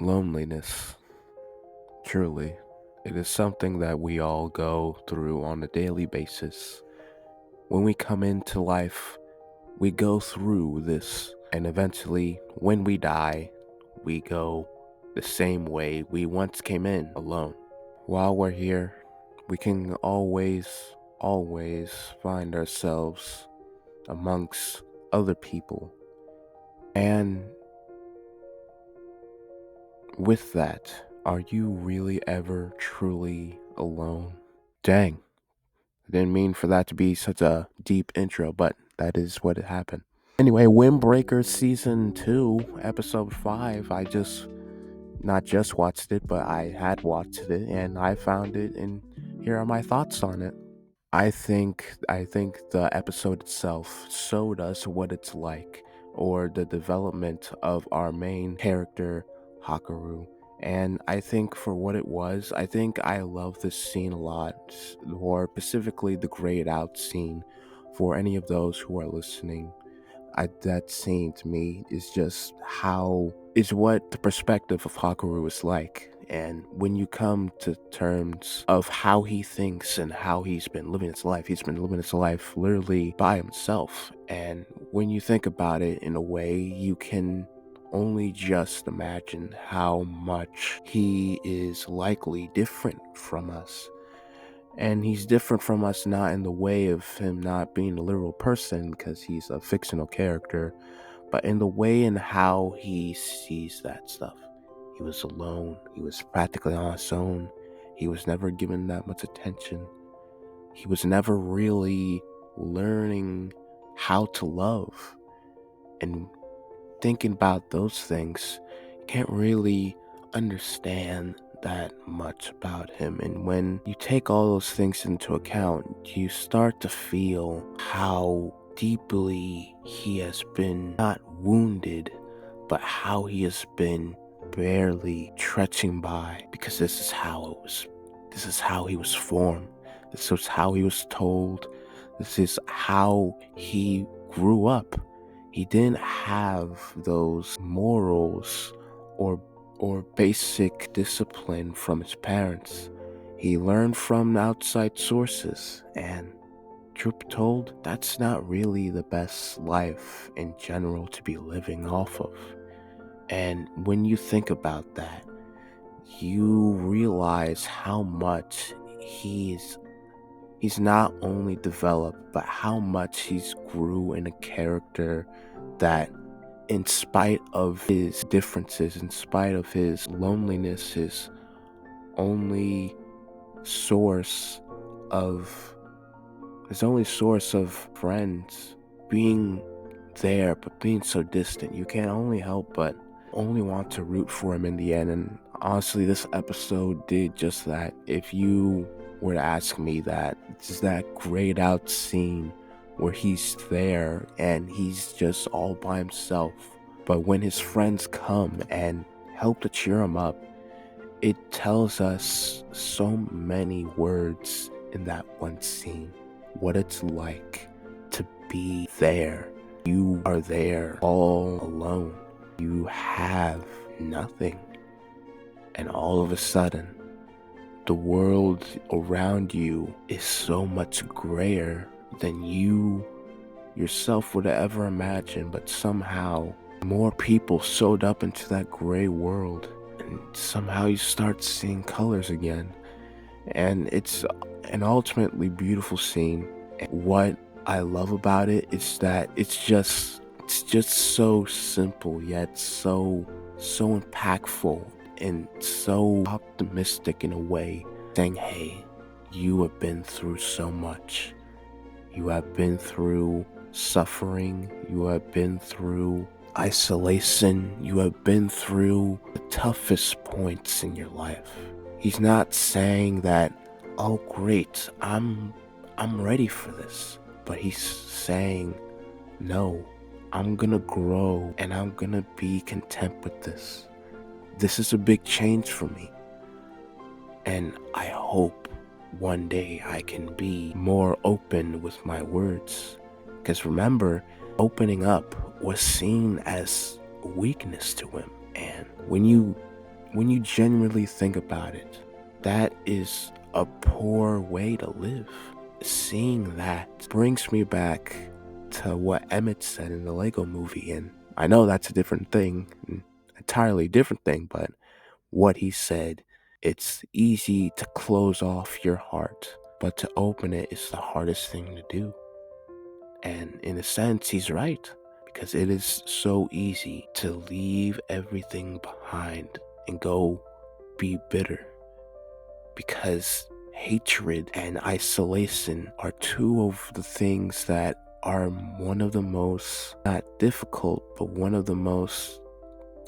Loneliness, truly, it is something that we all go through on a daily basis. When we come into life, we go through this, and eventually, when we die, we go the same way we once came in, alone. While we're here, we can always find ourselves amongst other people. And with that, are you really ever truly alone? Dang, I didn't mean for that to be such a deep intro, but that is what happened. Anyway, Windbreaker Season 2, Episode 5. I just, not just watched it, but I had watched it and I found it, and here are my thoughts on it. I think the episode itself showed us what it's like, or the development of our main character, Hakaru. And I think for what it was, I think I love this scene a lot, or specifically the grayed out scene. For any of those who are listening, that scene to me is just how is what the perspective of Hakaru is like. And when you come to terms of how he thinks and how he's been living his life literally by himself. And when you think about it in a way, you can only just imagine how much he is likely different from us. And he's different from us not in the way of him not being a literal person because he's a fictional character, but in the way in how he sees that stuff. He was alone. He was practically on his own. He was never given that much attention. He was never really learning how to love. And thinking about those things, you can't really understand that much about him. And when you take all those things into account, you start to feel how deeply he has been not wounded, but how he has been barely trudging by, because this is how he was formed, this was how he was told, this is how he grew up. He didn't have those morals or basic discipline from his parents. He learned from outside sources, and truth be told, that's not really the best life in general to be living off of. And when you think about that, you realize how much he's not only developed, but how much he's grew in a character that, in spite of his differences, in spite of his loneliness, his only source of friends being there but being so distant, you can't only help but only want to root for him in the end. And honestly, this episode did just that. If you were to ask me, that it's that grayed out scene where he's there and he's just all by himself, but when his friends come and help to cheer him up, it tells us so many words in that one scene. What it's like to be there. You are there all alone. You have nothing. And all of a sudden, the world around you is so much grayer than you yourself would ever imagine, but somehow more people sewed up into that gray world, and somehow you start seeing colors again. And it's an ultimately beautiful scene. And what I love about it is that it's just so simple yet so impactful and so optimistic in a way, saying, hey, you have been through so much. You have been through suffering. You have been through isolation. You have been through the toughest points in your life. He's not saying that, oh great, I'm ready for this. But he's saying, no, I'm gonna grow and I'm gonna be content with this. This is a big change for me. And I hope one day I can be more open with my words. Because remember, opening up was seen as weakness to him. And when you when you genuinely think about it, that is a poor way to live. Seeing that brings me back to what Emmett said in the Lego movie, and I know that's a different thing, an entirely different thing, but what he said, it's easy to close off your heart, but to open it is the hardest thing to do. And in a sense, he's right, because it is so easy to leave everything behind and go be bitter, because hatred and isolation are two of the things that are one of the most, not difficult, but one of the most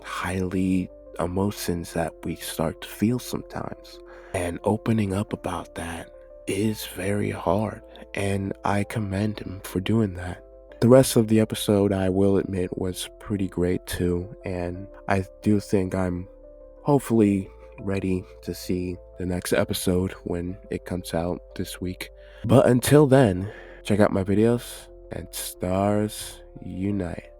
highly emotions that we start to feel sometimes. And opening up about that is very hard, and I commend him for doing that. The rest of the episode, I will admit, was pretty great too, and I do think I'm hopefully ready to see the next episode when it comes out this week. But until then, check out my videos, and STARZ Unite.